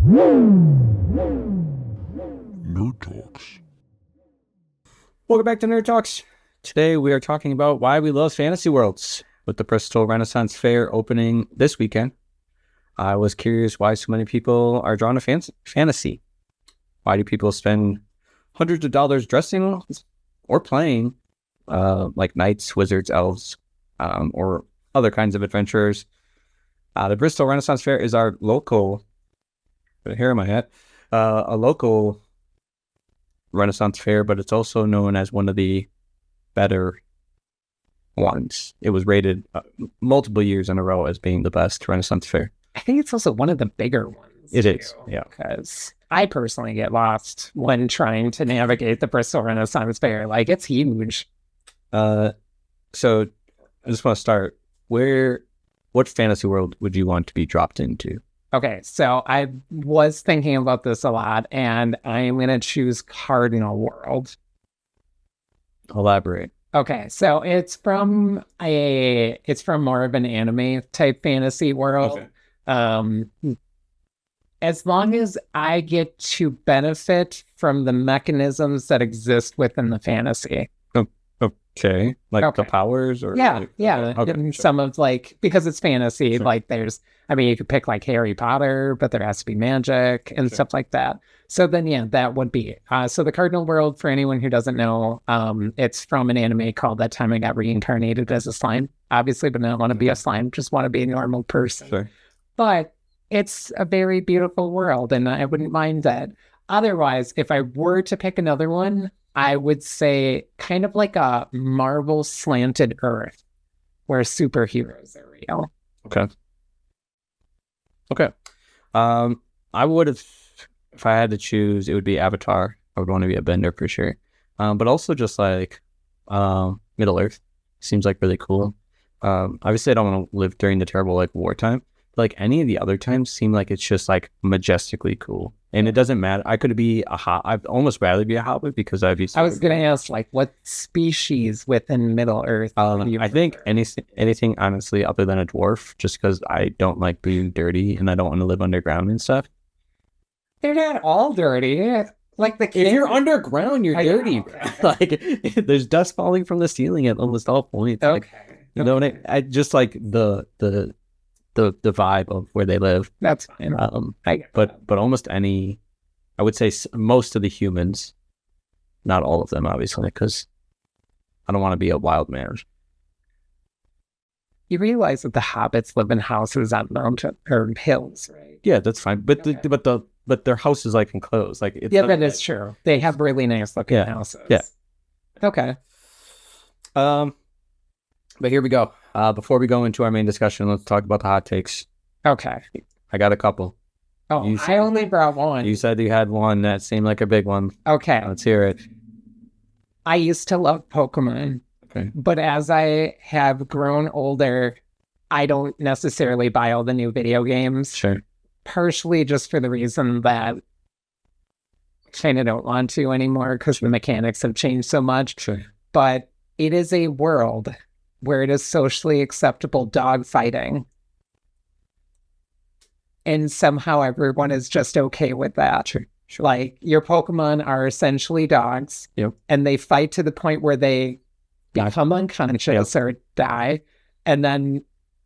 Nerd Talks. Welcome back to Nerd Talks. Today we are talking about why we love fantasy worlds. With the Bristol Renaissance Fair opening this weekend, I was curious why so many people are drawn to fantasy. Why do people spend hundreds of dollars dressing or playing like knights, wizards, elves, or other kinds of adventurers? The Bristol Renaissance Fair is our local, here in my head, a local Renaissance Fair, but it's also known as one of the better ones. It was rated multiple years in a row as being the best Renaissance Fair. I think it's also one of the bigger ones. It is, yeah. Because I personally get lost when trying to navigate the Bristol Renaissance Fair. Like, it's huge. So I just want to start. What fantasy world would you want to be dropped into? Okay, so I was thinking about this a lot, and I'm going to choose Cardinal World. Elaborate. Okay, so it's from more of an anime type fantasy world. Okay. As long as I get to benefit from the mechanisms that exist within the fantasy. Okay, like the powers, or yeah. Okay, some of because it's fantasy. Sure. Like you could pick like Harry Potter, but there has to be magic and stuff like that. So then, that would be it. So the Cardinal World, for anyone who doesn't know, it's from an anime called That Time I Got Reincarnated as a Slime. Obviously, but I don't want to be a slime; just want to be a normal person. Sure. But it's a very beautiful world, and I wouldn't mind that. Otherwise, if I were to pick another one, I would say kind of like a Marvel slanted Earth where superheroes are real. Okay. I would have, if I had to choose, it would be Avatar. I would want to be a bender for sure. But also just like Middle Earth seems like really cool. Obviously I don't want to live during the terrible like wartime. Like any of the other times seem like it's just like majestically cool. And it doesn't matter. I could be I'd almost rather be a hobbit because I was going to ask, like, what species within Middle Earth? I think anything, honestly, other than a dwarf, just because I don't like being dirty and I don't want to live underground and stuff. They're not all dirty. Like if you're underground, you're dirty. Like, there's dust falling from the ceiling at almost all points. Okay. Like, I just like the vibe of where they live. That's fine. But almost any, I would say most of the humans, not all of them, obviously, because I don't want to be a wild man. You realize that the hobbits live in houses on mountain or hills, right? Yeah, that's fine. But but their house is like enclosed. Like that is true. They have really nice looking houses. Yeah. Okay. But here we go. Before we go into our main discussion, let's talk about the hot takes. Okay. I got a couple. Oh, I only brought one. You said you had one that seemed like a big one. Okay. Let's hear it. I used to love Pokemon. Okay. But as I have grown older, I don't necessarily buy all the new video games. Sure. Partially just for the reason that I kind of don't want to anymore because the mechanics have changed so much. Sure. But it is a world where it is socially acceptable dog fighting. And somehow everyone is just okay with that. Sure. Like, your Pokemon are essentially dogs. Yep. And they fight to the point where they become unconscious or die. And then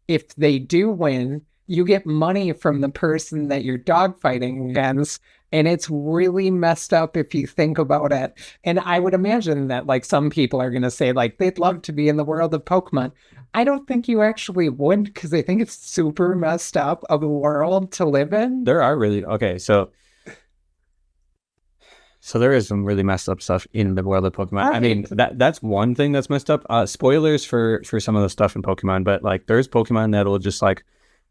if they do win, you get money from the person that you're dog fighting against. And it's really messed up if you think about it. And I would imagine that like some people are going to say like they'd love to be in the world of Pokemon. I don't think you actually would, because I think it's super messed up of a world to live in. There are really, okay, so there is some really messed up stuff in the world of Pokemon. Right. I mean, that's one thing that's messed up. Spoilers for some of the stuff in Pokemon, but like there's Pokemon that'll just like,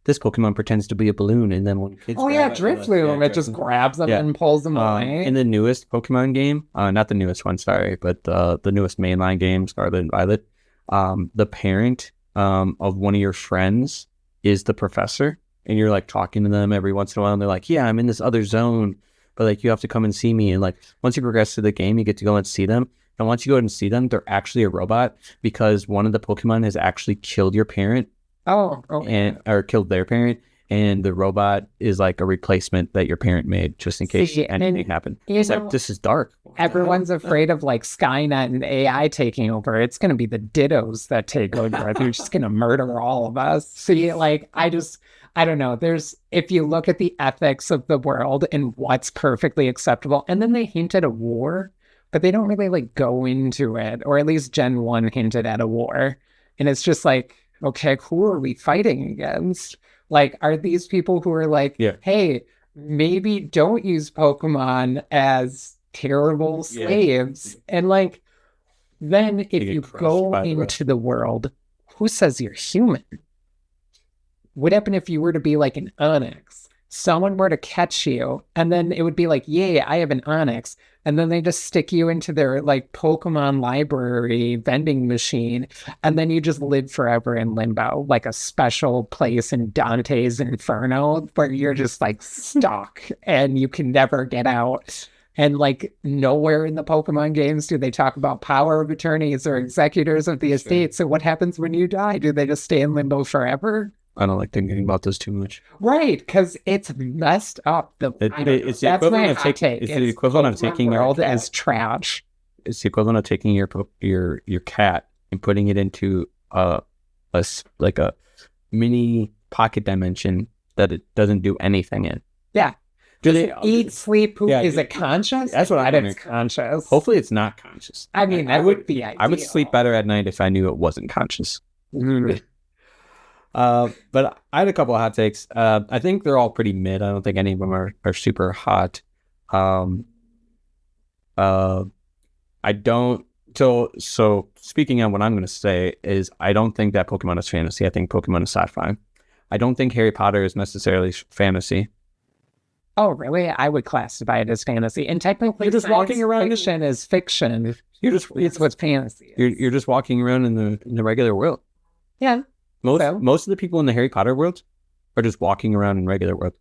this Pokemon pretends to be a balloon, and then when kids Drifloon, it just grabs them and pulls them away. In the newest Pokemon game, not the newest one, sorry, but the newest mainline game, Scarlet and Violet, the parent of one of your friends is the professor, and you're like talking to them every once in a while, and they're like, yeah, I'm in this other zone, but like you have to come and see me. And like once you progress through the game, you get to go and see them. And once you go and see them, they're actually a robot because one of the Pokemon has actually killed your parent. Oh, okay. Or killed their parent, and the robot is like a replacement that your parent made just in case anything happened. It's like, this is dark. Everyone's afraid of like Skynet and AI taking over. It's going to be the dittos that take over. They're just going to murder all of us. See, like, I don't know. If you look at the ethics of the world and what's perfectly acceptable, and then they hint at a war, but they don't really like go into it, or at least Gen 1 hinted at a war. And it's just like, okay, who are we fighting against? Like, are these people who are like, hey, maybe don't use Pokemon as terrible slaves? And like, then if you go into the world, who says you're human? What happened if you were to be like an Onyx? Someone were to catch you, and then it would be like, yay, I have an Onyx. And then they just stick you into their like Pokemon library vending machine, and then you just live forever in limbo, like a special place in Dante's Inferno where you're just like stuck and you can never get out. And like nowhere in the Pokemon games do they talk about power of attorneys or executors of the estate. So what happens when you die? Do they just stay in limbo forever? I don't like thinking about this too much. Right, because it's messed up. It's the equivalent of taking your world as trash. It's the equivalent of taking your cat and putting it into a mini pocket dimension that it doesn't do anything in. Yeah. Do they eat, sleep, poop? Is it conscious? That's what I think. It's conscious. Hopefully, it's not conscious. I mean, that would be ideal. I would sleep better at night if I knew it wasn't conscious. But I had a couple of hot takes. I think they're all pretty mid. I don't think any of them are super hot. I don't. So speaking on what I'm going to say is, I don't think that Pokemon is fantasy. I think Pokemon is sci-fi. I don't think Harry Potter is necessarily fantasy. Oh, really? I would classify it as fantasy. And technically, you're just walking around. Fiction is fiction. It's what's fantasy. You're just walking around in the regular world. Yeah. Most of the people in the Harry Potter world are just walking around in regular world.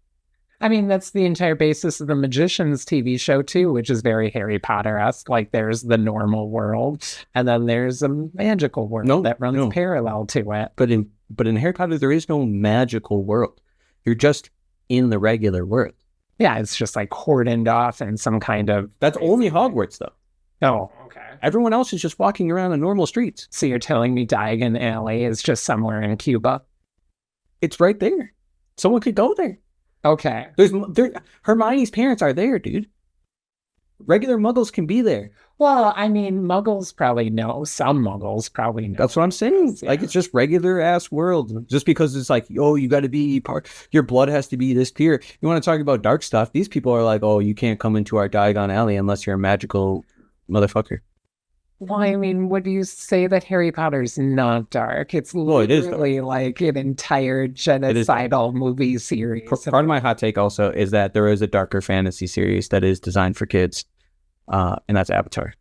I mean, that's the entire basis of the Magicians TV show too, which is very Harry Potter-esque. Like, there's the normal world, and then there's a magical world that runs parallel to it. But in Harry Potter, there is no magical world. You're just in the regular world. Yeah, it's just like cordoned off in some kind of... That's only Hogwarts, though. Oh, okay. Everyone else is just walking around in normal streets. So you're telling me Diagon Alley is just somewhere in Cuba? It's right there. Someone could go there. Okay. Hermione's parents are there, dude. Regular Muggles can be there. Well, I mean, Muggles probably know. Some Muggles probably know. That's what I'm saying. Yeah. Like, it's just regular ass world. Just because it's like, oh, you got to be your blood has to be this pure. You want to talk about dark stuff? These people are like, oh, you can't come into our Diagon Alley unless you're a magical motherfucker. Well, I mean, would you say that Harry Potter's not dark? It's literally like an entire genocidal movie series. Part of my hot take also is that there is a darker fantasy series that is designed for kids, and that's Avatar.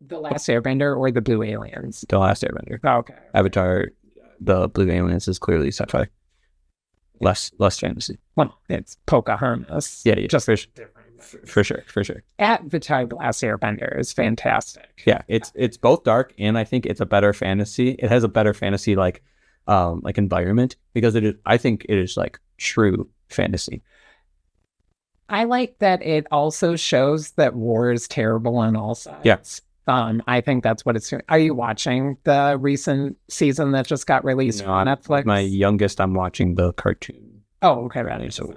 The Last Airbender or the Blue Aliens? The Last Airbender. Oh, okay. Avatar, the Blue Aliens is clearly sci-fi. Less fantasy. Well, it's Pocahontas. Yeah, just different. For sure. Avatar: The Last Airbender is fantastic. Yeah, it's both dark, and I think it's a better fantasy. It has a better fantasy like environment, because I think it is like true fantasy. I like that it also shows that war is terrible on all sides. Yes. I think that's what it's doing. Are you watching the recent season that just got released on Netflix? My youngest, I'm watching the cartoon. Oh, okay. So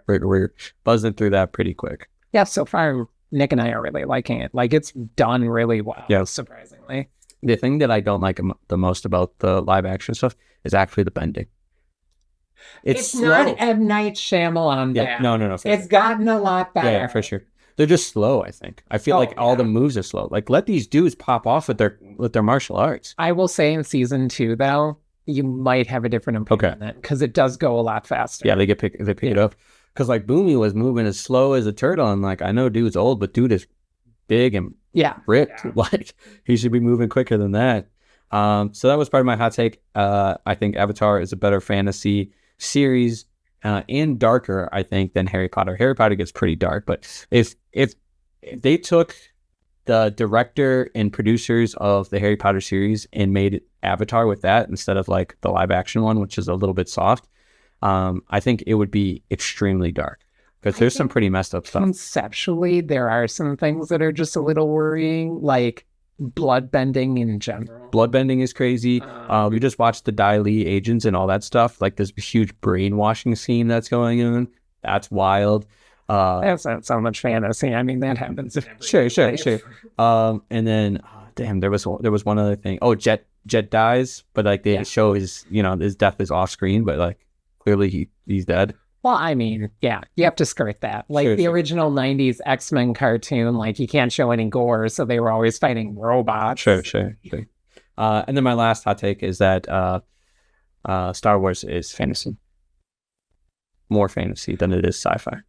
we're buzzing through that pretty quick. Yeah, so far, Nick and I are really liking it. Like, it's done really well, surprisingly. The thing that I don't like the most about the live action stuff is actually the bending. It's slow. Not M. Night Shyamalan bad. No. It's gotten a lot better. Yeah, for sure. They're just slow, I think. I feel like all the moves are slow. Like, let these dudes pop off with their martial arts. I will say in season 2, though, you might have a different opinion on that, because it does go a lot faster. Yeah, they pick it up. Because like Boomy was moving as slow as a turtle, and like, I know dude's old, but dude is big and ripped. Yeah. Like, he should be moving quicker than that. So that was part of my hot take. I think Avatar is a better fantasy series and darker, I think, than Harry Potter. Harry Potter gets pretty dark, but if they took the director and producers of the Harry Potter series and made Avatar with that instead of like the live action one, which is a little bit soft, I think it would be extremely dark because there's some pretty messed up stuff. Conceptually, there are some things that are just a little worrying, like bloodbending in general. Bloodbending is crazy. We just watched the Dai Li agents and all that stuff. Like this huge brainwashing scene that's going on. That's wild. That's not so much fantasy. I mean, that happens. Sure. And then, damn, there was one other thing. Oh, Jet dies, but like they show his death is off screen, but like clearly he's dead. Well, I mean, yeah, you have to skirt that. Like the original 90s X-Men cartoon, like you can't show any gore, so they were always fighting robots. Sure. And then my last hot take is that Star Wars is fantasy. More fantasy than it is sci-fi.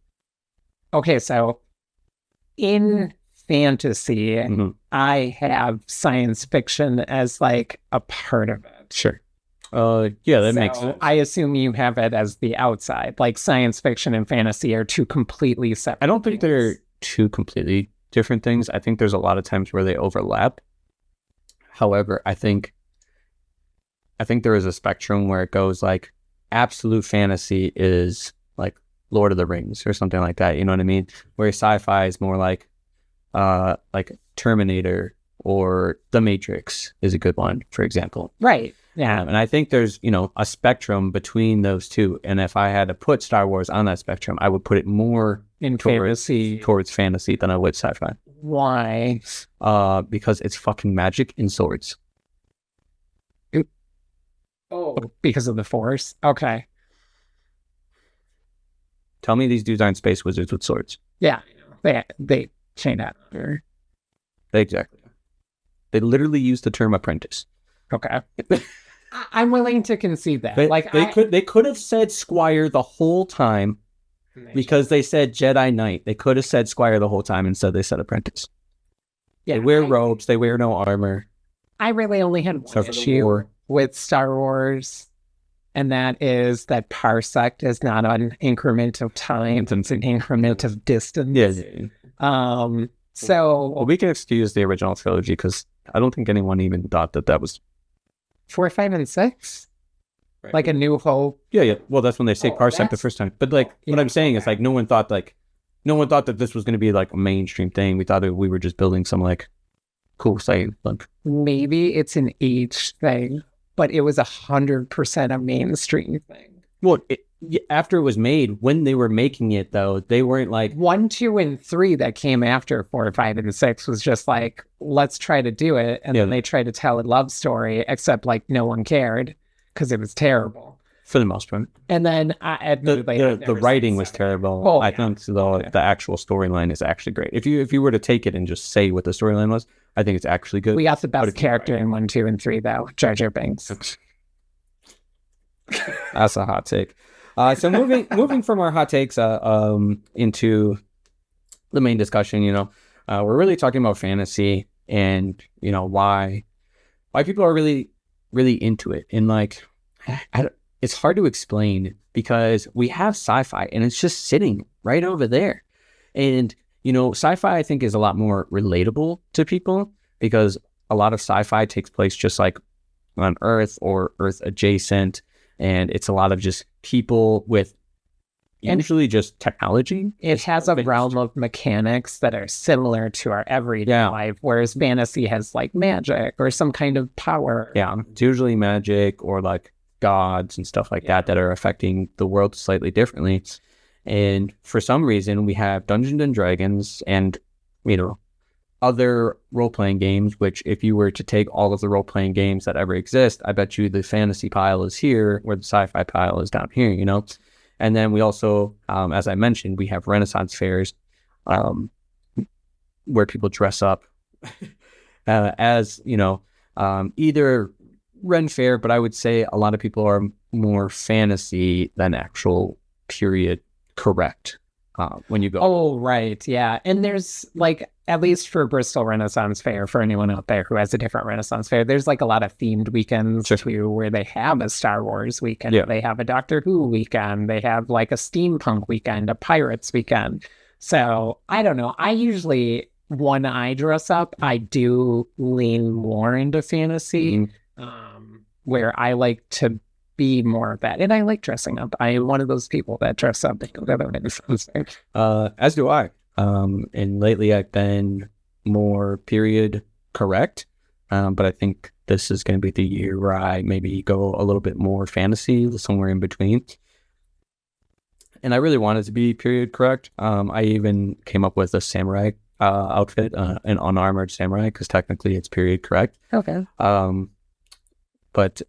Okay, so in fantasy, I have science fiction as like a part of it. Sure. Yeah, that makes sense. I assume you have it as the outside. Like science fiction and fantasy are two completely separate. I don't think they're two completely different things. I think there's a lot of times where they overlap. However, I think there is a spectrum where it goes like absolute fantasy is like Lord of the Rings or something like that. You know what I mean? Where sci-fi is more like Terminator or The Matrix is a good one, for example. Right. Yeah. And I think there's, a spectrum between those two. And if I had to put Star Wars on that spectrum, I would put it more towards fantasy than I would sci-fi. Why? Because it's fucking magic and swords. Oh, because of the Force? Okay. Tell me these dudes aren't space wizards with swords. Yeah. They chain out. Exactly. They literally use the term apprentice. Okay. I'm willing to concede that. They could have said squire the whole time because they said Jedi Knight. They could have said squire the whole time instead they said apprentice. Yeah, they wear robes. They wear no armor. I really only had one issue with Star Wars, and that is that parsec is not an increment of time; it's an increment of distance. Yeah. So we can excuse the original trilogy because I don't think anyone even thought that was 4, 5, and 6. Right. Like A New Hope. Yeah. Well, that's when they say parsec the first time. But like what I'm saying is like no one thought that this was going to be like a mainstream thing. We thought that we were just building some like cool site. Like maybe it's an age thing, but it was 100% a mainstream thing. Well, after it was made, when they were making it though, they weren't like 1, 2, and 3 that came after 4, 5, and 6 was just like, let's try to do it. And then they tried to tell a love story, except like no one cared because it was terrible. For the most part. And then the writing was terrible. I think the actual storyline is actually great. If you were to take it and just say what the storyline was, I think it's actually good. We got the best character in 1, 2, and 3 though, Jar Jar Binks. That's a hot take. So moving from our hot takes into the main discussion, we're really talking about fantasy and why people are really really into it, and like it's hard to explain because we have sci-fi and it's just sitting right over there, and sci-fi I think is a lot more relatable to people because a lot of sci-fi takes place just like on Earth or Earth adjacent. And it's a lot of just people with usually just technology. It has a realm of mechanics that are similar to our everyday life, whereas fantasy has like magic or some kind of power. Yeah, it's usually magic or like gods and stuff like that are affecting the world slightly differently. And for some reason, we have Dungeons and Dragons and, other role-playing games, which if you were to take all of the role-playing games that ever exist, I bet you the fantasy pile is here where the sci-fi pile is down here, And then we also, as I mentioned, we have Renaissance fairs where people dress up as, either Ren Fair, but I would say a lot of people are more fantasy than actual period correct when you go. Oh, right. Yeah. And there's like, at least for Bristol Renaissance Fair, for anyone out there who has a different Renaissance Fair, there's like a lot of themed weekends too, where they have a Star Wars weekend, they have a Doctor Who weekend, they have like a steampunk weekend, a pirates weekend. So I don't know. I usually, when I dress up, I do lean more into fantasy, where I like to be more of that. And I like dressing up. I am one of those people that dress up. As do I. And lately I've been more period correct. But I think this is going to be the year where I maybe go a little bit more fantasy, somewhere in between. And I really wanted to be period correct. I even came up with a samurai outfit, an unarmored samurai, because technically it's period correct. Okay. But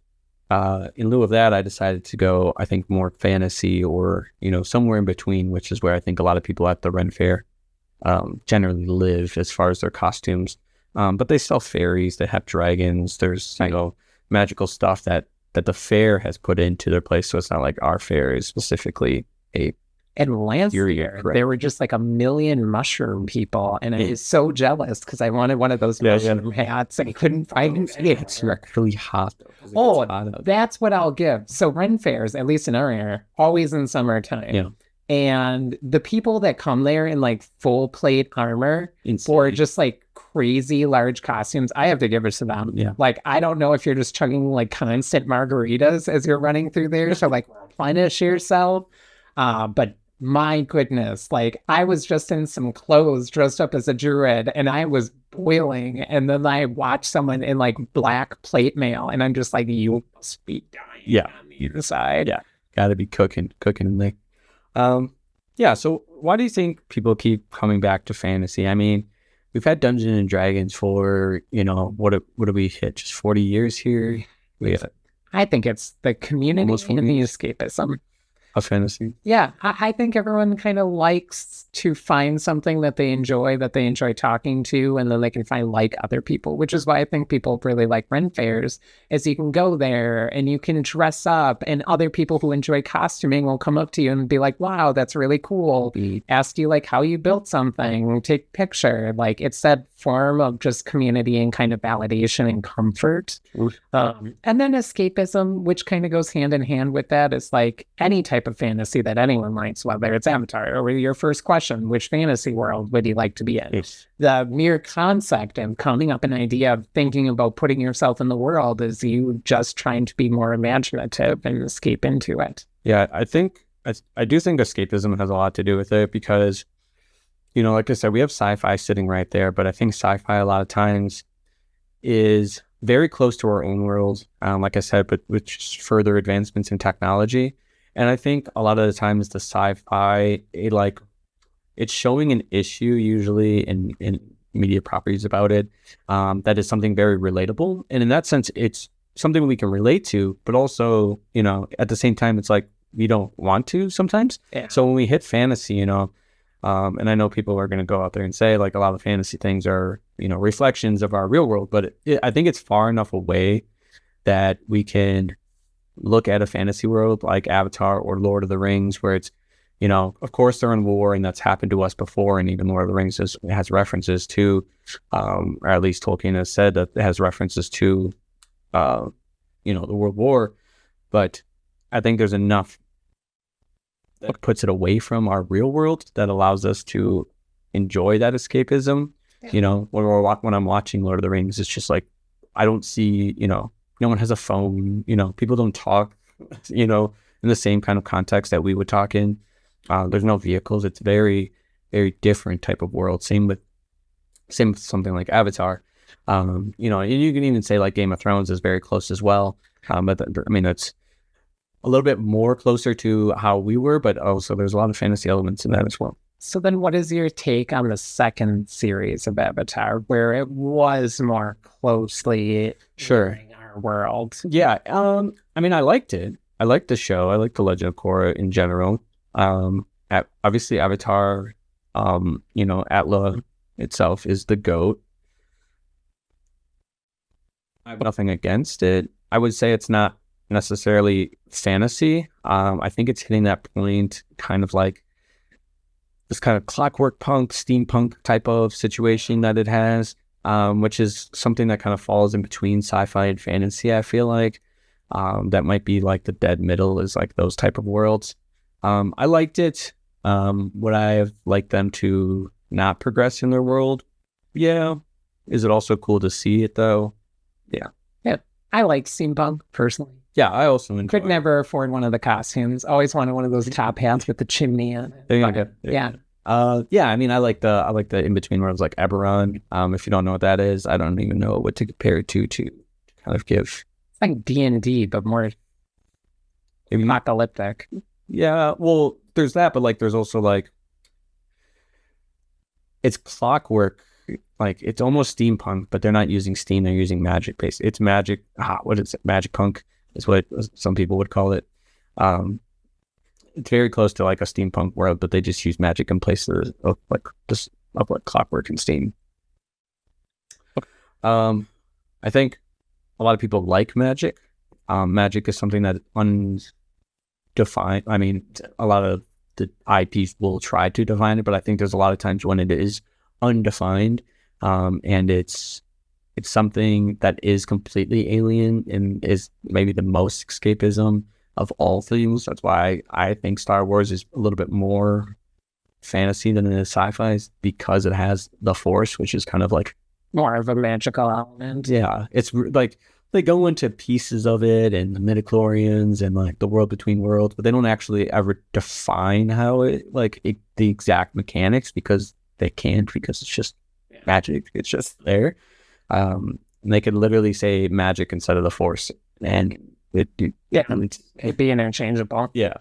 in lieu of that, I decided to go, I think, more fantasy or, somewhere in between, which is where I think a lot of people at the Ren Fair generally live as far as their costumes. But they sell fairies, they have dragons, there's, magical stuff that the fair has put into their place. So it's not like our fair is specifically and last year, there were just like 1 million mushroom people, and I was so jealous because I wanted one of those mushroom hats and I couldn't find it. It's really hot. That's what I'll give. So Ren fairs, at least in our area, always in summertime. Yeah. And the people that come there in like full plate armor or just like crazy large costumes, I have to give it to them. Yeah. Like, I don't know if you're just chugging like constant margaritas as you're running through there to like replenish yourself. But my goodness, like I was just in some clothes dressed up as a druid and I was boiling. And then I watched someone in like black plate mail and I'm just like, you must be dying on the inside. Yeah. Got to be cooking in there. So why do you think people keep coming back to fantasy? I mean, we've had Dungeons and Dragons for, what do we hit? Just 40 years here? I think it's the community and the escapism of fantasy. Yeah, I think everyone kind of likes to find something that they enjoy talking to, and then they can find like other people, which is why I think people really like Ren fairs, is you can go there and you can dress up and other people who enjoy costuming will come up to you and be like, wow, that's really cool. Ask you like how you built something, take a picture. Like it's that form of just community and kind of validation and comfort. And then escapism, which kind of goes hand in hand with that, is like any type of fantasy that anyone likes, whether it's Avatar or your first question, which fantasy world would you like to be in? Yes. The mere concept and coming up an idea of thinking about putting yourself in the world is you just trying to be more imaginative and escape into it. Yeah, I do think escapism has a lot to do with it because, like I said, we have sci-fi sitting right there, but I think sci-fi a lot of times is very close to our own world, like I said, but with further advancements in technology. And I think a lot of the times the sci-fi, it's showing an issue usually in media properties about it, that is something very relatable. And in that sense, it's something we can relate to, but also, at the same time, it's like we don't want to sometimes. Yeah. So when we hit fantasy, and I know people are going to go out there and say like a lot of fantasy things are, reflections of our real world, but I think it's far enough away that we can look at a fantasy world like Avatar or Lord of the Rings, where it's, of course they're in war and that's happened to us before. And even Lord of the Rings has references to, or at least Tolkien has said that it has references to, the World War. But I think there's enough that puts it away from our real world that allows us to enjoy that escapism. Yeah. When I'm watching Lord of the Rings, it's just like, I don't see, no one has a phone, people don't talk, in the same kind of context that we would talk in. There's no vehicles. It's very, very different type of world. Same with something like Avatar. And you can even say like Game of Thrones is very close as well. But it's a little bit more closer to how we were, but also there's a lot of fantasy elements in that as well. So then what is your take on the second series of Avatar, where it was more closely in our world? Yeah. I liked it. I liked the show. I liked The Legend of Korra in general. Obviously Avatar, Atla itself is the GOAT. I have nothing against it. I would say it's not necessarily fantasy. I think it's hitting that point kind of like this kind of clockwork punk, steampunk type of situation that it has, which is something that kind of falls in between sci-fi and fantasy, I feel like. That might be like the dead middle is like those type of worlds. I liked it. Would I have liked them to not progress in their world? Yeah. Is it also cool to see it though? Yeah. Yeah. I like steampunk personally. Yeah, I also enjoy Could never afford one of the costumes. Always wanted one of those top hats with the chimney on it. There you go. Yeah. Yeah, I mean, I like the in between worlds, like Eberron. If you don't know what that is, I don't even know what to compare it to kind of give. It's like D&D, but more apocalyptic. Yeah, well, there's that, but like, there's also like, it's clockwork. Like, it's almost steampunk, but they're not using steam; they're using magic based. It's magic. What is it? Magic punk is what some people would call it. It's very close to like a steampunk world, but they just use magic in place of like clockwork and steam. I think a lot of people like magic. Magic is something that undefined. I mean, a lot of the IPs will try to define it, but I think there's a lot of times when it is undefined, and it's something that is completely alien and is maybe the most escapism of all things. That's why I think Star Wars is a little bit more fantasy than it is sci-fi, because it has the Force, which is kind of like more of a magical element. Yeah, it's like they go into pieces of it and the midichlorians and like the world between worlds, but they don't actually ever define how it the exact mechanics, because they can't, because it's just magic. It's just there. And they could literally say magic instead of the Force, and it'd be interchangeable. Yeah.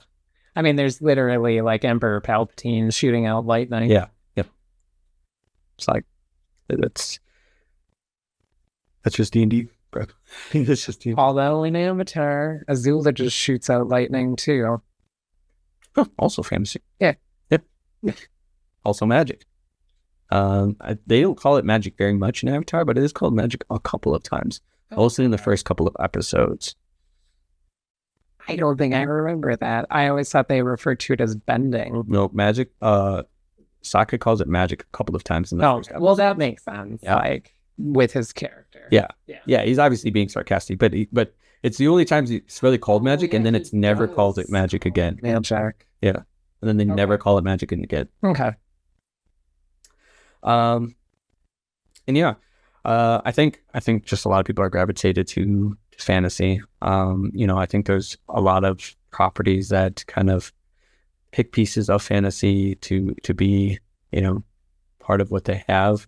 I mean, there's literally like Emperor Palpatine shooting out lightning. Yeah. Yep. It's like that's just D&D, bro. It's just D&D. Although in Avatar, Azula just shoots out lightning too. Also fantasy. Yeah. Yep. Also magic. They don't call it magic very much in Avatar, but it is called magic a couple of times. Mostly in the first couple of episodes. I don't think I remember that. I always thought they referred to it as bending. No, magic. Sokka calls it magic a couple of times in the first episode. Well, that makes sense. Yeah. Like with his character. Yeah. He's obviously being sarcastic, but it's the only times it's really called magic, and then it's never called it magic again. Magic. Yeah, and then they never call it magic again. Okay. And yeah, I think just a lot of people are gravitated to fantasy. I think there's a lot of properties that kind of pick pieces of fantasy to be, part of what they have.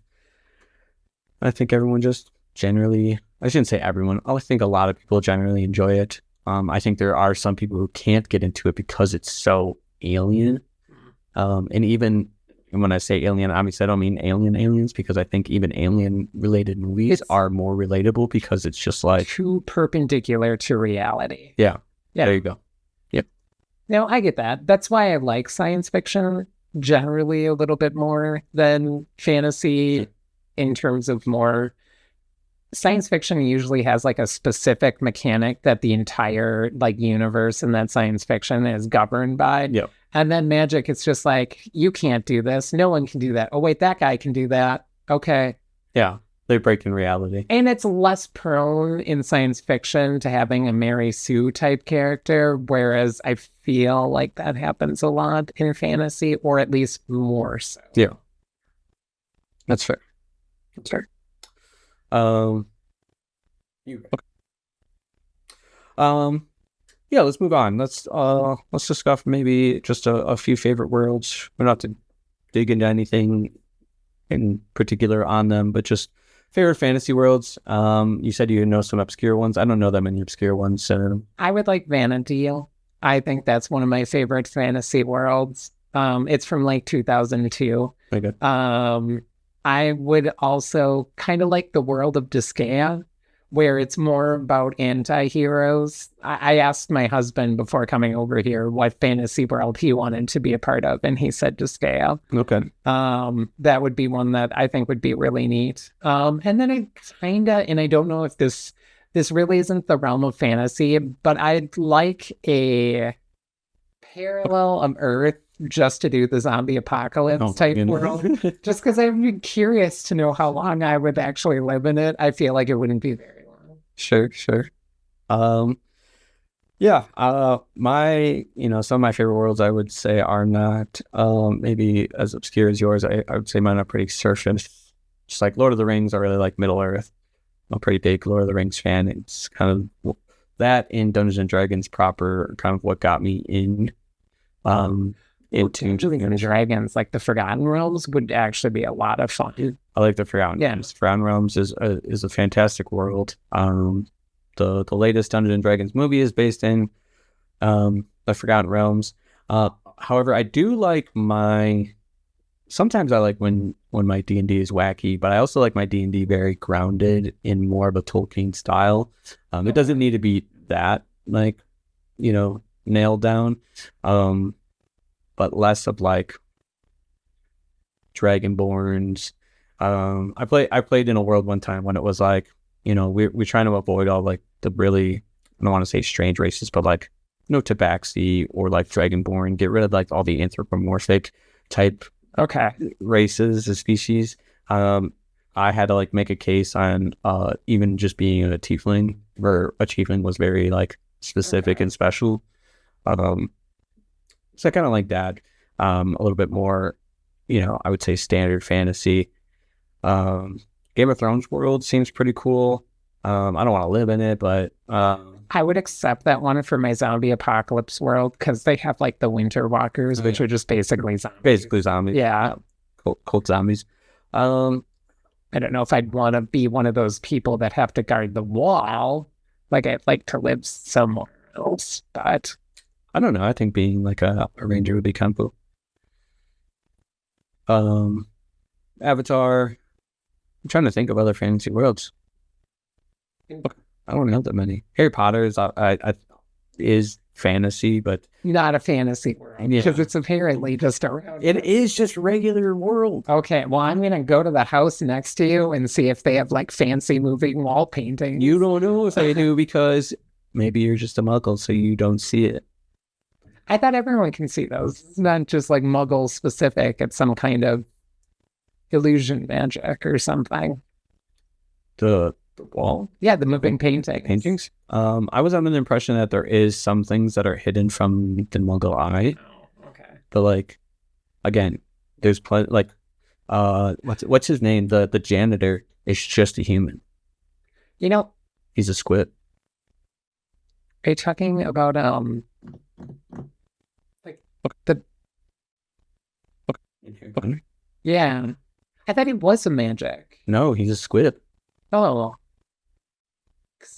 I think everyone just generally, I shouldn't say everyone, I think a lot of people generally enjoy it. I think there are some people who can't get into it because it's so alien. And even when I say alien, obviously I don't mean aliens, because I think even alien-related movies are more relatable, because it's just like too perpendicular to reality. Yeah. There you go. Yep. No, I get that. That's why I like science fiction generally a little bit more than fantasy, in terms of more science fiction usually has like a specific mechanic that the entire like universe in that science fiction is governed by. Yeah. And then magic, it's just like, you can't do this. No one can do that. Oh, wait, that guy can do that. Okay. Yeah. They break in reality. And it's less prone in science fiction to having a Mary Sue type character, whereas I feel like that happens a lot in fantasy, or at least more so. Yeah. That's fair. Okay. Yeah, let's move on. Let's discuss maybe just a few favorite worlds. We're not to dig into anything in particular on them, but just favorite fantasy worlds. You said you know some obscure ones. I don't know that many obscure ones. So I would like Vana'diel. I think that's one of my favorite fantasy worlds. It's from like 2002. Okay. I would also kind of like the world of Disgaea, where it's more about anti-heroes. I asked my husband before coming over here what fantasy world he wanted to be a part of, and he said Disgaea. Okay. That would be one that I think would be really neat. And then and I don't know if this really isn't the realm of fantasy, but I'd like a parallel of Earth just to do the zombie apocalypse type world. Just because I'm curious to know how long I would actually live in it. I feel like it wouldn't be very long. Sure. Yeah. My, some of my favorite worlds I would say are not maybe as obscure as yours. I would say mine are pretty surface. Just like Lord of the Rings, I really like Middle Earth. I'm a pretty big Lord of the Rings fan. It's kind of that and Dungeons and Dragons proper are kind of what got me in. Into Dungeons and Dragons, like the Forgotten Realms, would actually be a lot of fun. I like the Forgotten Realms. Forgotten Realms is a fantastic world. The latest Dungeons and Dragons movie is based in the Forgotten Realms. However, I do like sometimes I like when my D&D is wacky, but I also like my D&D very grounded in more of a Tolkien style. It doesn't need to be that, like, nailed down, but less of like Dragonborns. I played in a world one time when it was like, we're trying to avoid all like the really, I don't want to say strange races, but like Tabaxi or like Dragonborn, get rid of like all the anthropomorphic type races and species. I had to like make a case on even just being a tiefling, where a tiefling was very like specific and special. So I kind of like that. A little bit more, I would say standard fantasy. Game of Thrones world seems pretty cool. I don't want to live in it, but I would accept that one for my zombie apocalypse world, because they have like the Winter Walkers, which are just basically zombies. Basically zombies. Yeah. Cult zombies. I don't know if I'd want to be one of those people that have to guard the wall. Like, I'd like to live somewhere else, but I don't know. I think being like a ranger would be kind of cool. Avatar. I'm trying to think of other fantasy worlds. I don't know that many. Harry Potter is fantasy, but not a fantasy world, because it's apparently just a... It is just regular world. Okay, well, I'm going to go to the house next to you and see if they have like fancy moving wall paintings. You don't know if they do, because maybe you're just a muggle, so you don't see it. I thought everyone can see those. It's not just like muggle specific. It's some kind of illusion magic or something. The wall? Yeah, the moving paintings. I was under the impression that there is some things that are hidden from the muggle eye. Oh, okay. But like, again, there's plenty, like, what's his name? The janitor is just a human. He's a squid. Are you talking about yeah. I thought he was a magic. No, he's a squid. Oh.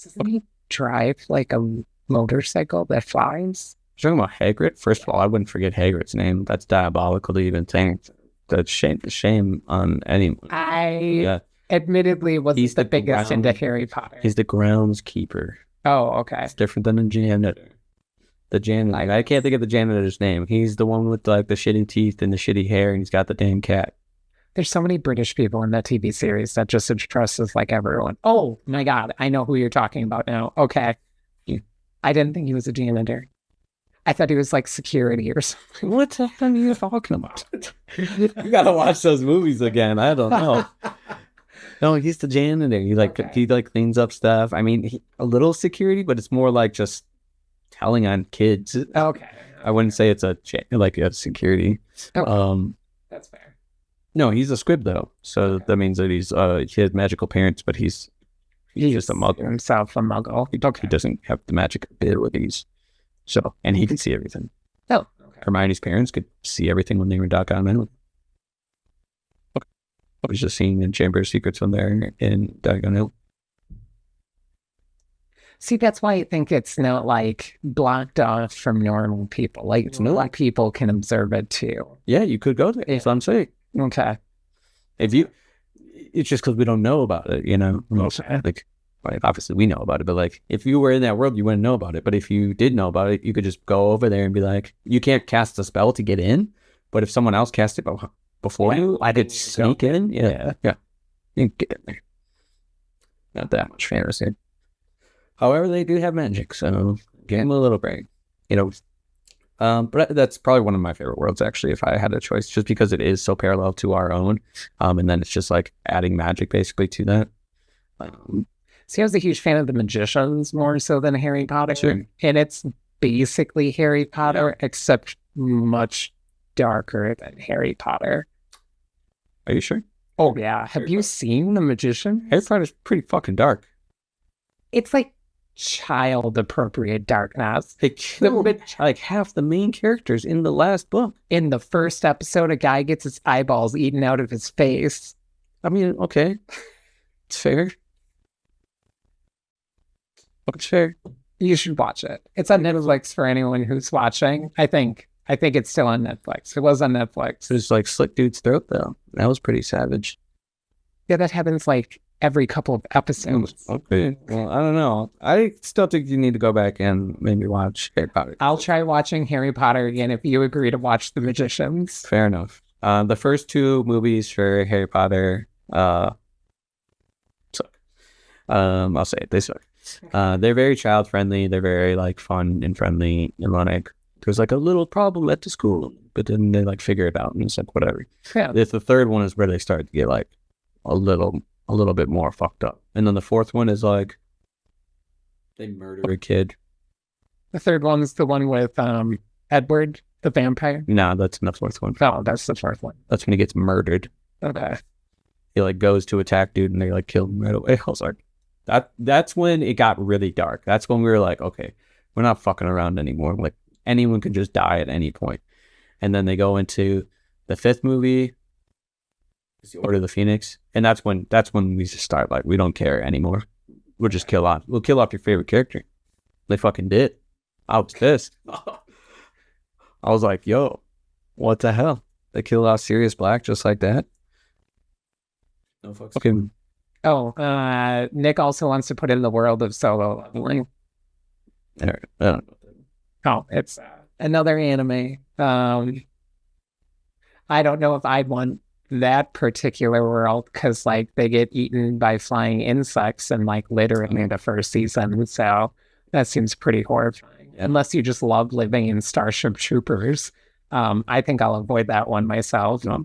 Doesn't he drive like a motorcycle that flies? You're talking about Hagrid? First of all, I wouldn't forget Hagrid's name. That's diabolical to even think. That's shame on anyone. I admittedly wasn't the biggest into Harry Potter. He's the groundskeeper. Oh, okay. It's different than a janitor. The janitor. I can't think of the janitor's name. He's the one with like the shitty teeth and the shitty hair, and he's got the damn cat. There's so many British people in that TV series that just addresses like everyone. Oh my God, I know who you're talking about now. Okay. I didn't think he was a janitor. I thought he was like security or something. What the hell are you talking about? You gotta watch those movies again. I don't know. No, he's the janitor. He cleans up stuff. I mean, a little security, but it's more like just telling on kids. Okay. I wouldn't say it's a security. Okay. That's fair. No, he's a squib though, so that means that he has magical parents, but he's just a muggle. Himself a muggle. He doesn't have the magic abilities, so and he can see everything. Oh, okay. Hermione's parents could see everything when they were Diagon Island. Okay. I was just seeing in Chamber of Secrets when they're in Diagon Hill. See, that's why I think it's not like blocked off from normal people. Like normal people can observe it too. Yeah, you could go there. That's what I'm saying. Okay. It's just because we don't know about it, like obviously we know about it, but like if you were in that world, you wouldn't know about it. But if you did know about it, you could just go over there and be like, you can't cast a spell to get in, but if someone else cast it before you, I could sneak in. Yeah. You can get in there. Not that much fantasy. However, they do have magic, so give them a little break. But that's probably one of my favorite worlds, actually, if I had a choice, just because it is so parallel to our own. And then it's just like adding magic basically to that. See, I was a huge fan of the Magicians more so than Harry Potter. Sure. And it's basically Harry Potter, except much darker than Harry Potter. Are you sure? Oh, yeah. Have you seen The Magician? Harry Potter's pretty fucking dark. It's like child appropriate darkness. They killed like half the main characters in the last book. In the first episode, a guy gets his eyeballs eaten out of his face. I mean, okay. It's fair. It's fair. You should watch it. It's on Netflix for anyone who's watching. I think it's still on Netflix. It was on Netflix. It was like slit dude's throat though. That was pretty savage. Yeah, that happens like every couple of episodes. Okay. Well, I don't know. I still think you need to go back and maybe watch Harry Potter. I'll try watching Harry Potter again if you agree to watch The Magicians. Fair enough. The first two movies for Harry Potter suck. I'll say it. They suck. They're very child friendly. They're very like fun and friendly, and like there's like a little problem at the school, but then they like figure it out and it's like whatever. Yeah. The third one is where they start to get like a little bit more fucked up, and then the fourth one is like they murder a kid. The third one is the one with Edward the vampire. No, that's in the fourth one. No, that's the fourth one. That's when he gets murdered. Okay. He like goes to attack dude and they like kill him right away. I was like, that's when it got really dark. That's when we were like, okay, we're not fucking around anymore. Like anyone could just die at any point. And then they go into the fifth movie, it's the Order of the Phoenix, and that's when we just start like we don't care anymore. We'll just kill off your favorite character. They fucking did. I was pissed. I was like, yo, what the hell? They killed off Sirius Black just like that? No fucks. Okay. Oh, Nick also wants to put in the world of Solo Leveling. I don't know. Oh, it's another anime. I don't know if I'd want that particular world because like they get eaten by flying insects and like literally in the first season. So that seems pretty horrifying. Yeah. Unless you just love living in Starship Troopers. I think I'll avoid that one myself. No,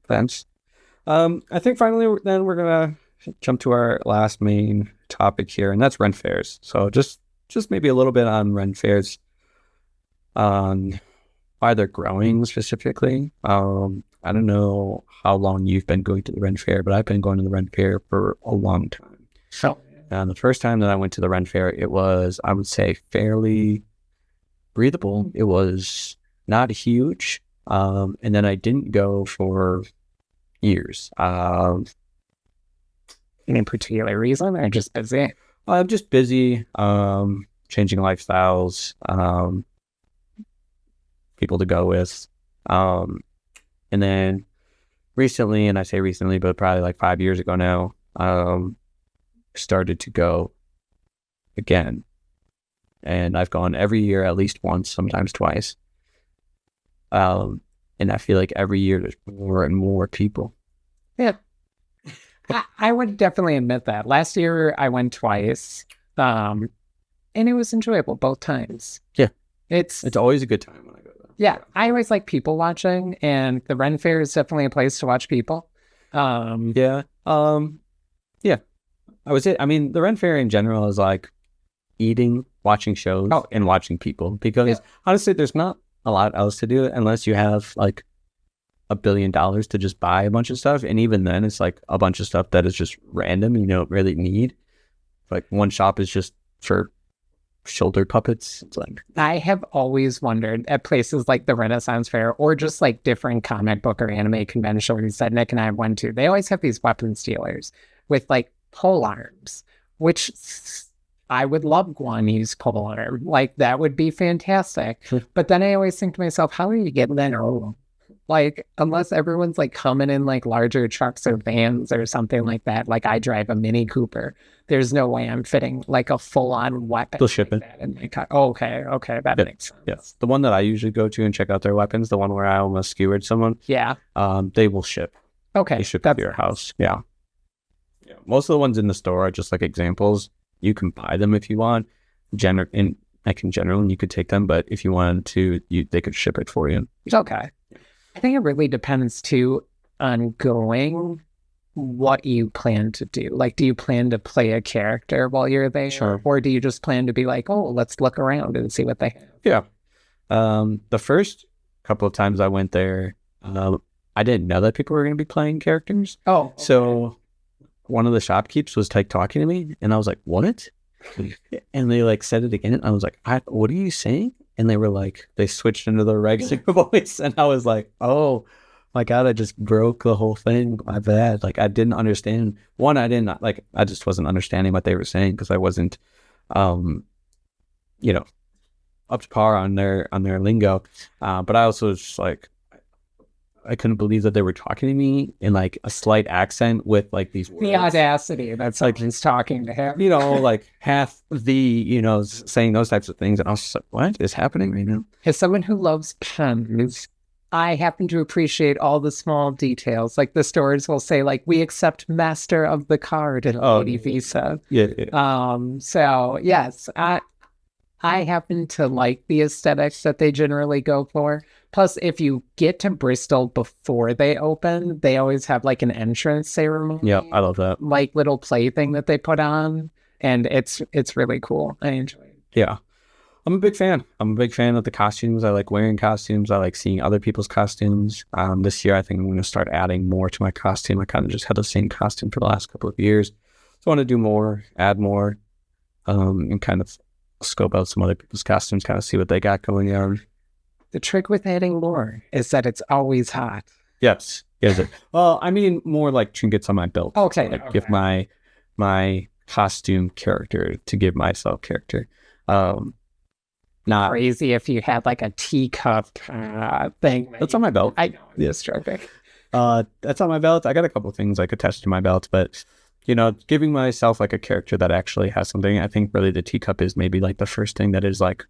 thanks. I think finally then we're gonna jump to our last main topic here, and that's rent fairs. So just maybe a little bit on rent fairs, on why they're growing specifically. I don't know how long you've been going to the rent fair, but I've been going to the rent fair for a long time. So, and the first time that I went to the rent fair, it was, I would say, fairly breathable. It was not huge, and then I didn't go for years. Any particular reason, or just busy? I'm just busy, changing lifestyles, people to go with, and then recently, and I say recently, but probably like 5 years ago now, started to go again, and I've gone every year at least once, sometimes twice, and I feel like every year there's more and more people. Yeah. I would definitely admit that. Last year I went twice, and it was enjoyable both times. Yeah. It's always a good time when I go there. Yeah. I always like people watching, and the Ren Fair is definitely a place to watch people. Yeah. I mean, the Ren Fair in general is like eating, watching shows, and watching people, because honestly, there's not a lot else to do unless you have like $1 billion to just buy a bunch of stuff, and even then it's like a bunch of stuff that is just random and you don't really need. Like one shop is just for shoulder puppets. It's like, I have always wondered at places like the Renaissance Fair or just like different comic book or anime conventions that Nick and I went to, they always have these weapons dealers with like pole arms, which I would love Guan Yu's pole arm. Like that would be fantastic. But then I always think to myself, how are you getting that? Like, unless everyone's like coming in like larger trucks or vans or something like that, like I drive a Mini Cooper, there's no way I'm fitting like a full-on weapon. They'll ship it. Okay, that makes sense. Yes, the one that I usually go to and check out their weapons, the one where I almost skewered someone. Yeah. They will ship. Okay. They ship to your house. Yeah. Most of the ones in the store are just like examples. You can buy them if you want. In general, you could take them, but if you wanted to, they could ship it for you. Okay. I think it really depends too on going what you plan to do. Like, do you plan to play a character while you're there? Sure. Or do you just plan to be like, oh, let's look around and see what they have? Yeah. The first couple of times I went there, I didn't know that people were going to be playing characters. Oh. Okay. So one of the shopkeepers was like talking to me, and I was like, what? And they like said it again. And I was like, what are you saying? And they were like, they switched into the regular voice. And I was like, oh my God, I just broke the whole thing. My bad. Like I didn't understand. One, I just wasn't understanding what they were saying because I wasn't, you know, up to par on their lingo. But I also was just like, I couldn't believe that they were talking to me in like a slight accent with like these words. The audacity. That's like he's talking to him. Like half saying those types of things. And I was just like, what is happening right now? As someone who loves puns, I happen to appreciate all the small details. Like the stores will say, like, we accept master of the card and lady visa. Yeah. So yes, I happen to like the aesthetics that they generally go for. Plus, if you get to Bristol before they open, they always have like an entrance ceremony. Yeah, I love that. Like little plaything that they put on, and it's really cool. I enjoy it. Yeah, I'm a big fan. I'm a big fan of the costumes. I like wearing costumes. I like seeing other people's costumes. This year, I think I'm going to start adding more to my costume. I kind of just had the same costume for the last couple of years. So I want to do more, add more, and kind of scope out some other people's costumes, kind of see what they got going on. The trick with adding more is that it's always hot. Yes. Is it? Well, I mean, more like trinkets on my belt. Okay. Like give my costume character to give myself character. Not crazy if you had like a teacup thing. That's on my belt. I know. It's terrific. That's on my belt. I got a couple of things like attached to my belt, but giving myself like a character that actually has something. I think really the teacup is maybe like the first thing that is like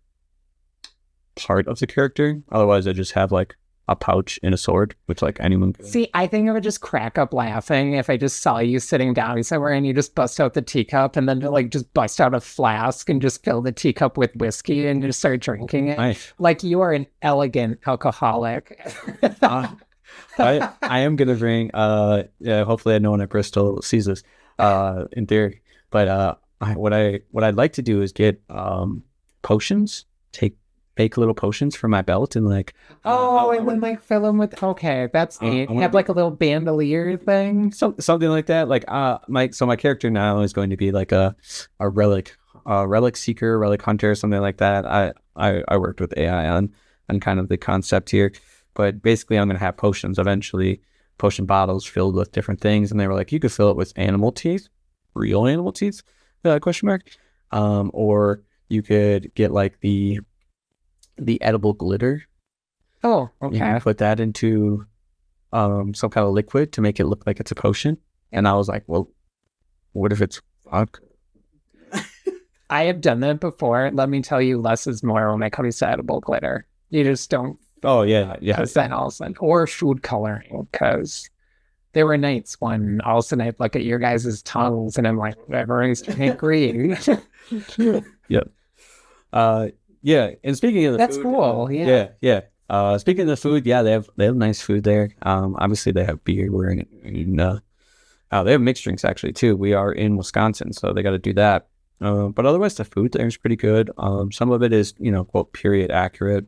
part of the character. Otherwise, I just have like a pouch and a sword, which like anyone could. See, I think I would just crack up laughing if I just saw you sitting down somewhere and you just bust out the teacup and then like just bust out a flask and just fill the teacup with whiskey and just start drinking it. Like you are an elegant alcoholic. I am gonna bring. Hopefully, no one at Bristol sees this. In theory, but what I'd like to do is get potions. Make little potions for my belt and like and then like fill them with that's neat. Have like a little bandolier thing, something like that. Like my character now is going to be like a relic seeker, relic hunter, something like that. I worked with AI on kind of the concept here, but basically I'm going to have potions eventually, potion bottles filled with different things, and they were like, you could fill it with animal teeth, real animal teeth, question mark, or you could get like the edible glitter. Oh, okay. You put that into some kind of liquid to make it look like it's a potion. And I was like, well, what if it's vodka? I have done that before. Let me tell you, less is more when it comes to edible glitter. You just don't. Oh, yeah. Then all of a sudden, or food coloring, because there were nights when all of a sudden I'd look at your guys' tongues and I'm like, whatever, I agree. Yep. Yeah, and speaking of the that's food, cool. Yeah. Speaking of the food, yeah, they have nice food there. Obviously they have beer. We're in they have mixed drinks actually too. We are in Wisconsin, so they got to do that. But otherwise, the food there is pretty good. Some of it is quote period accurate.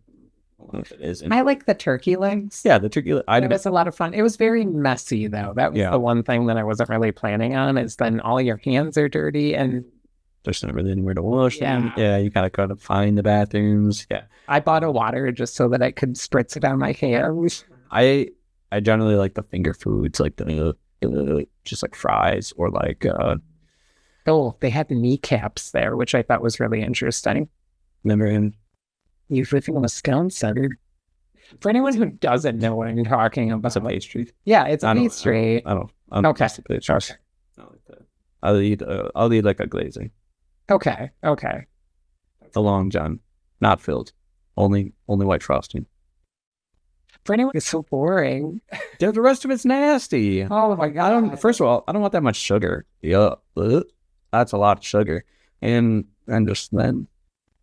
It isn't. I like the turkey legs. Yeah, the turkey. It was a lot of fun. It was very messy though. That was the one thing that I wasn't really planning on. Is then all your hands are dirty and there's not really anywhere to wash them. Yeah, you gotta find the bathrooms. Yeah. I bought a water just so that I could spritz it on my hands. I generally like the finger foods, like the just like fries or like they had kneecaps there, which I thought was really interesting. Remember him? You live in Wisconsin. For anyone who doesn't know what I'm talking about, it's a pastry. Yeah, it's a pastry. I don't okay. I like that. I'll eat like a glazing. Okay. The Long John, not filled, only white frosting. For anyone, it's so boring. The rest of it's nasty. Oh my god! First of all, I don't want that much sugar. Yeah, that's a lot of sugar, and just then,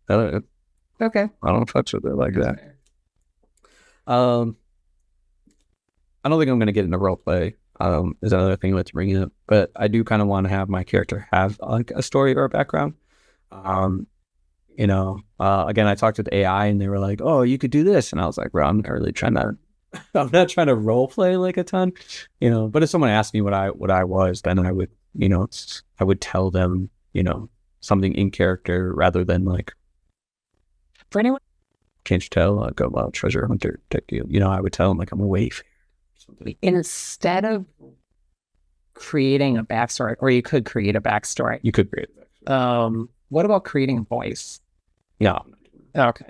okay. I don't touch with it like that. I don't think I'm gonna get into role play. Is another thing let's bring up, but I do kind of want to have my character have like a story or a background. Again, I talked with AI and they were like, "Oh, you could do this," and I was like, "Bro, I'm not trying to role play like a ton, But if someone asked me what I was, then I would, I would tell them, something in character rather than like, For anyone, can't you tell? Go wild treasure hunter type deal. You know, I would tell them like I'm a waif. instead of creating a backstory, or you could create a backstory. You could create that. What about creating a voice? No, Okay.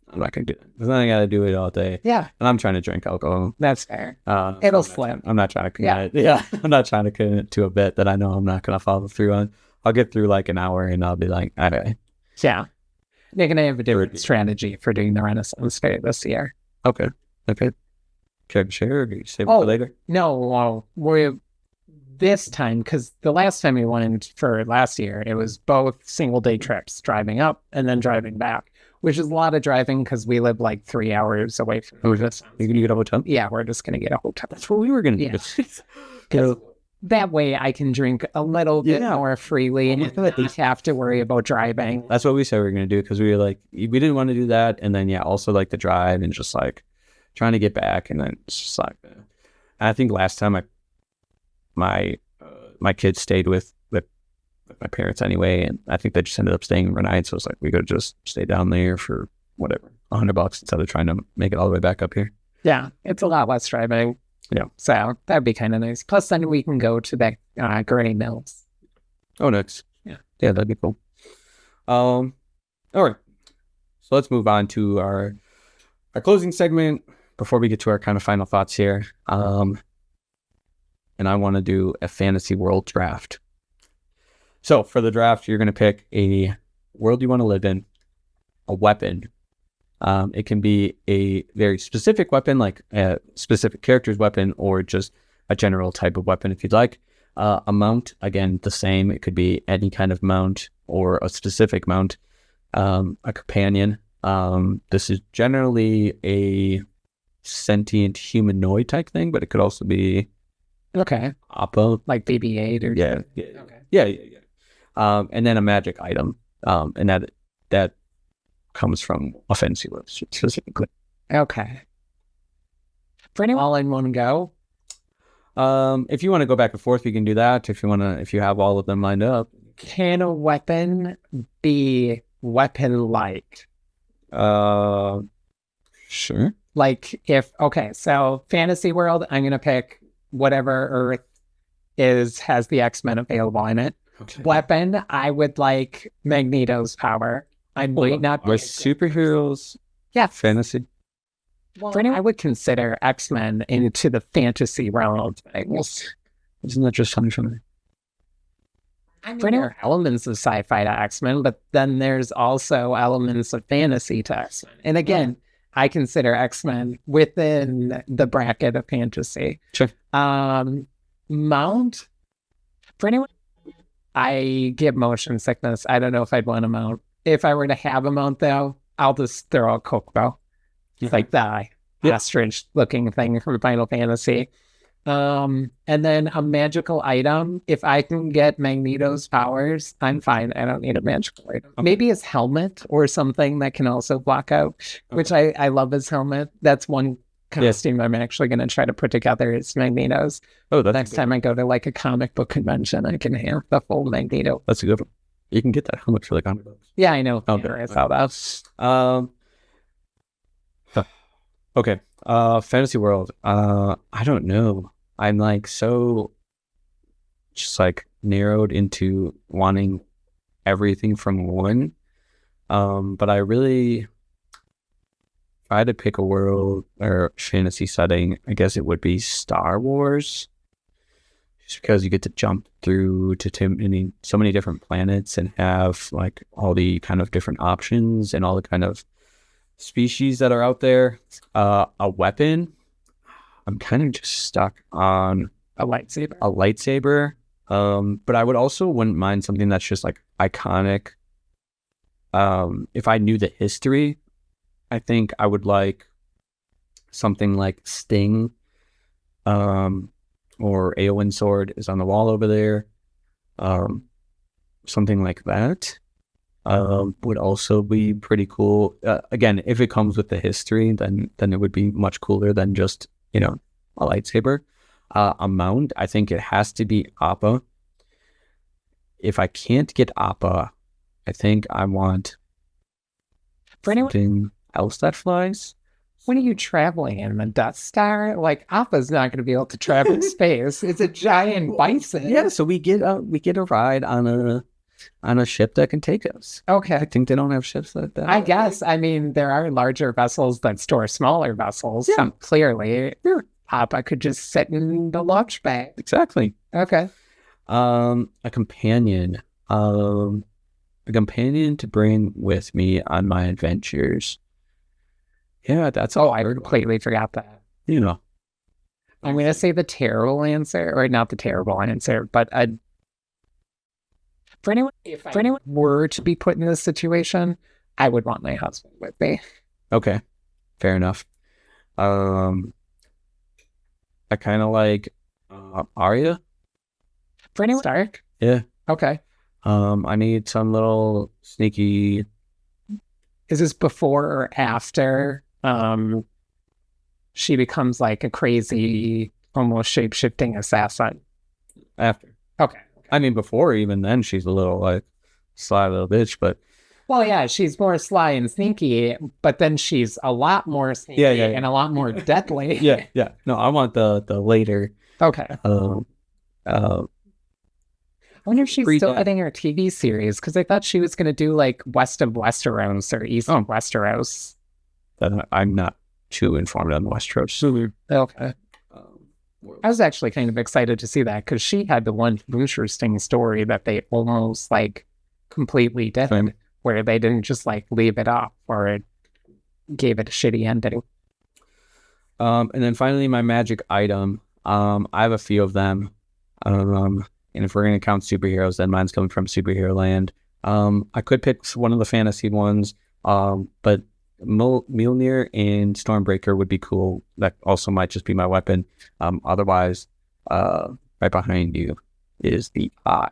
I'm not gonna do that. Because then I gotta do it all day. Yeah, And I'm trying to drink alcohol. that's fair. So It'll I'm not slip. I'm not trying to commit. Yeah. I'm not trying to commit to a bit that I know I'm not gonna follow through on. I'll get through like an hour and I'll be like, all right. Yeah. Nick and I have a different strategy for doing the Renaissance Fair this year. Okay. Care to share or save it for later? No, well, we're this time, because the last time we went for last year, it was both single day trips, driving up and then driving back, which is a lot of driving because we live like 3 hours away from this. You're gonna get a hotel? Yeah, we're just going to get a hotel. That's what we were gonna do. Yeah. Because that way I can drink a little bit more freely and not have to worry about driving. That's what we said we were gonna do because we were like, we didn't want to do that, and then also like the drive and just like trying to get back, and then it's just like, I think last time my kids stayed with my parents anyway, and I think they just ended up staying overnight. So it's like we could just stay down there for whatever, $100 instead of trying to make it all the way back up here. Yeah, it's a lot less driving. Yeah, so that'd be kind of nice. Plus, then we can go to that Gurney Mills. Oh, nice. Yeah, that'd be cool. All right, so let's move on to our closing segment before we get to our kind of final thoughts here. And I want to do a fantasy world draft. So for the draft, you're going to pick a world you want to live in, a weapon. It can be a very specific weapon, like a specific character's weapon, or just a general type of weapon if you'd like. A mount, again, the same. It could be any kind of mount or a specific mount. A companion. This is generally a sentient humanoid type thing, but it could also be Oppo, like BB-8 or and then a magic item, and that comes from a fantasy world specifically. Okay. For anyone all in one go. If you want to go back and forth, you can do that. If you have all of them lined up. Can a weapon be weapon-like? Sure. Like so fantasy world, I'm gonna pick whatever Earth has the X-Men available in it. Okay. Weapon, I would like Magneto's power. I might not with superheroes. Yeah, fantasy. Well, I would consider X-Men into the fantasy realm of things. Isn't that just something from? There are elements of sci-fi to X-Men, but then there's also elements of fantasy to X-Men. And again, I consider X-Men within the bracket of fantasy. Sure. Mount. For anyone, I get motion sickness. I don't know if I'd want a mount. If I were to have a mount, though, I'll just throw a Coke bow. It's like the ostrich-looking thing from Final Fantasy. And then a magical item. If I can get Magneto's powers, I'm fine. I don't need a magical item. Okay. Maybe his helmet or something that can also block out, which I love his helmet. That's one costume I'm actually going to try to put together is Magneto's. Oh, that's next time I go to like a comic book convention, I can have the full Magneto. That's a good one. You can get that helmet for like $100. Yeah, I know. I saw that. Okay. Fantasy world. I don't know. I'm like so just like narrowed into wanting everything from one. But I really try to pick a world or fantasy setting. I guess it would be Star Wars. Just because you get to jump through to so many different planets and have like all the kind of different options and all the kind of species that are out there. A weapon, I'm kind of just stuck on a lightsaber. But I wouldn't mind something that's just like iconic. If I knew the history, I think I would like something like Sting, or Eowyn sword is on the wall over there. Something like that. Would also be pretty cool. Again, if it comes with the history, then it would be much cooler than just, a lightsaber. A mount, I think it has to be Appa. if I can't get Appa, I think I want something else that flies. When are you traveling in the Death Star? Like, Appa's not going to be able to travel in space. It's a giant bison. Yeah, so we get a ride on a ship that can take us. Okay. I think they don't have ships like that. I guess. I mean, there are larger vessels that store smaller vessels. Yeah. Clearly, Appa could just sit in the launch bay. Exactly. Okay. A companion. A companion to bring with me on my adventures. Yeah, that's all. I completely forgot that. You know. I'm going to say the terrible answer, or not the terrible answer, but for anyone were to be put in this situation, I would want my husband with me. Okay, fair enough. I kind of like Arya. For anyone Stark? Yeah. Okay. I need some little sneaky. Is this before or after she becomes like a crazy, almost shape-shifting assassin? After. Okay. I mean, before even then, she's a little like sly little bitch, but. Well, yeah, she's more sly and sneaky, but then she's a lot more sneaky and a lot more deadly. Yeah. No, I want the later. Okay. I wonder if she's still getting her TV series, because I thought she was going to do like West of Westeros or East of Westeros. I'm not too informed on Westeros. Okay. I was actually kind of excited to see that, because she had the one interesting story that they almost like completely did, where they didn't just like leave it off or it gave it a shitty ending. And then finally, my magic item. I have a few of them. And if we're going to count superheroes, then mine's coming from Superhero Land. I could pick one of the fantasy ones, but Mjolnir and Stormbreaker would be cool. That also might just be my weapon. Otherwise, right behind you is the Eye.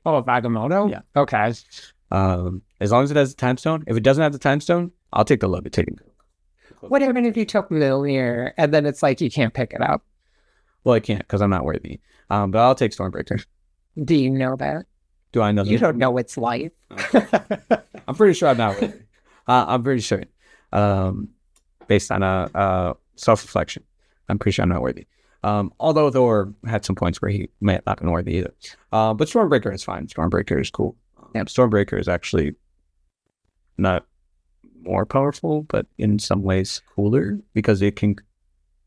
Oh, Agamotto? Yeah. Okay. As long as it has the time stone. If it doesn't have the time stone, I'll take the levitating. What even if you took Mjolnir and then it's like you can't pick it up? Well, I can't because I'm not worthy. But I'll take Stormbreaker. Do you know that? Do I know that? You don't know its life. I'm pretty sure I'm not worthy. I'm pretty sure. Based on a self-reflection, I'm pretty sure I'm not worthy. Although Thor had some points where he may not have been worthy either. But Stormbreaker is fine. Stormbreaker is cool. Stormbreaker is actually not more powerful, but in some ways cooler because it can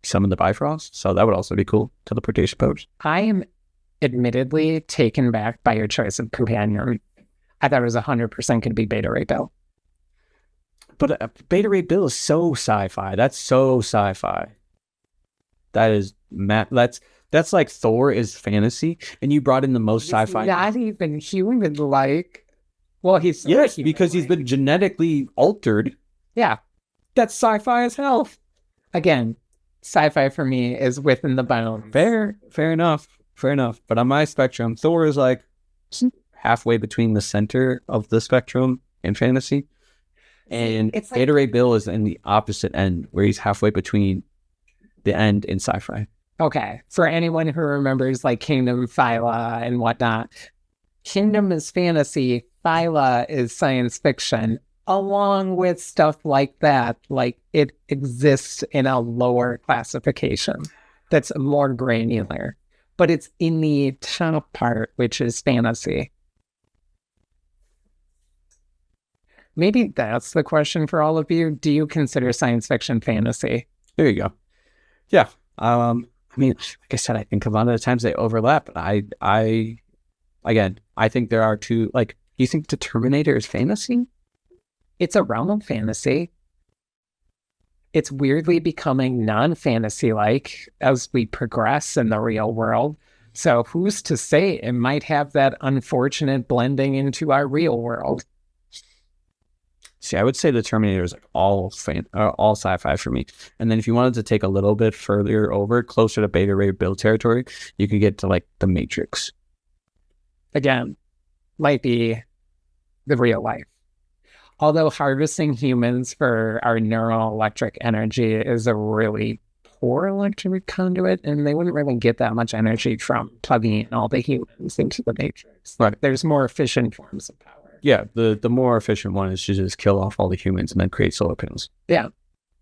summon the Bifrost. So that would also be cool. Teleportation powers. I am admittedly taken back by your choice of companion. I thought it was 100% going to be Beta Ray Bill. But Beta Ray Bill is so sci-fi. That's so sci-fi. That is that's like Thor is fantasy, and you brought in the most sci-fi. Not even human-like. Well, he's because he's been genetically altered. Yeah, that's sci-fi as hell. Again, sci-fi for me is within the bounds. Fair enough. But on my spectrum, Thor is like halfway between the center of the spectrum in fantasy, and it's Beta Ray Bill is in the opposite end, where he's halfway between the end in sci-fi. Okay, for anyone who remembers like Kingdom, Phyla, and whatnot, Kingdom is fantasy, Phyla is science fiction, along with stuff like that. Like, it exists in a lower classification that's more granular, but it's in the top part, which is fantasy. Maybe that's the question for all of you. Do you consider science fiction fantasy? There you go. Yeah. I mean, like I said, I think a lot of the times they overlap. I think there are two. Like, you think the Terminator is fantasy? It's a realm of fantasy. It's weirdly becoming non-fantasy-like as we progress in the real world. So who's to say it might have that unfortunate blending into our real world? See, I would say the Terminator is like all sci-fi for me. And then if you wanted to take a little bit further over, closer to Beta Ray Bill territory, you could get to like the Matrix. Again, might be the real life. Although harvesting humans for our neuroelectric energy is a really poor electric conduit, and they wouldn't really get that much energy from plugging in all the humans into the matrix. Right. There's more efficient forms of power. Yeah, the more efficient one is to just kill off all the humans and then create solar panels. Yeah.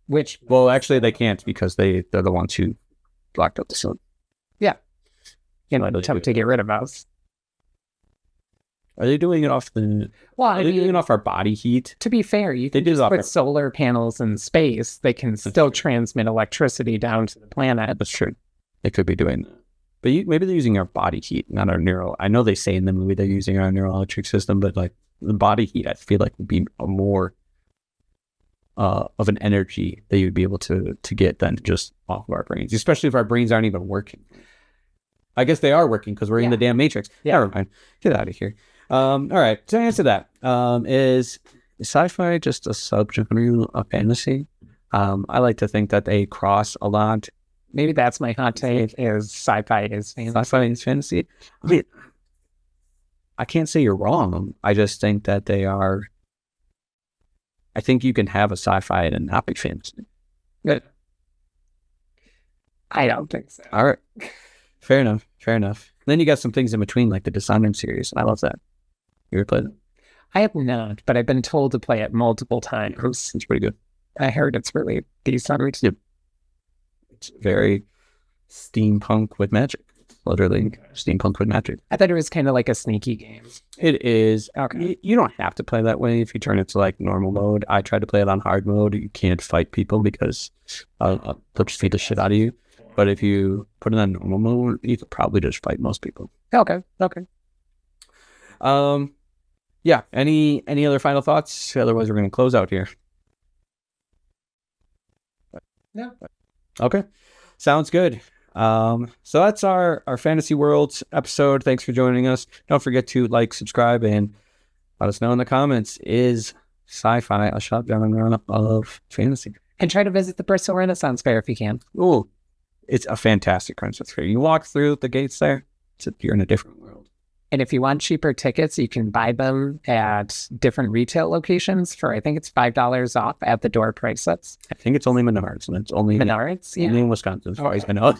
Which, well, actually, they can't because they're the ones who blocked out the sun. Yeah. Attempt to get rid of us. Are they doing it off the? Well, are they doing it off our body heat? To be fair, you can just put solar panels in space. They can still transmit electricity down to the planet. That's true. They could be doing that. But maybe they're using our body heat, not our neural. I know they say in the movie they're using our neural electric system, but like the body heat, I feel like would be a more of an energy that you'd be able to get than just off of our brains, especially if our brains aren't even working. I guess they are working because we're in the damn matrix. Yeah. Never mind. Get out of here. All right. To answer that, is sci-fi just a subgenre of fantasy? I like to think that they cross a lot. Maybe that's my hot take, is sci-fi is fantasy. Sci-fi is fantasy. I mean, I can't say you're wrong. I just think that they are. I think you can have a sci-fi and not be fantasy. Good. I don't think so. All right. Fair enough. Then you got some things in between, like the Dishonored series, and I love that. You ever played it? I have not, but I've been told to play it multiple times. It's pretty good. I heard it's really decent. Yep. It's very steampunk with magic. Literally steampunk with magic. I thought it was kind of like a sneaky game. It is. Okay. You don't have to play that way if you turn it to like normal mode. I tried to play it on hard mode. You can't fight people because they'll just beat the shit out of you. But if you put it on normal mode, you could probably just fight most people. Okay. Yeah. Any other final thoughts? Otherwise, we're going to close out here. No. Okay. Sounds good. So that's our Fantasy Worlds episode. Thanks for joining us. Don't forget to like, subscribe, and let us know in the comments, is sci-fi a genre of fantasy? And try to visit the Bristol Renaissance Fair if you can. Ooh, it's a fantastic Renaissance Fair. You walk through the gates there, you're in a different world. And if you want cheaper tickets, you can buy them at different retail locations for, I think it's $5 off at the door prices. I think it's only Menards, and it's only Menards, only in Wisconsin, as far as I know.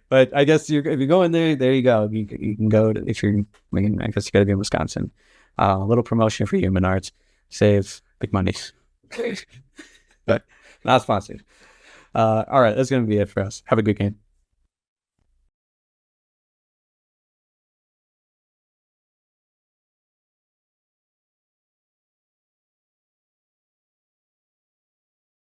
But I guess if you go in there you go. You can go to, if you're, I guess you got to be in Wisconsin. A little promotion for you, Menards. Save big money. But not sponsored. All right, that's going to be it for us. Have a good game.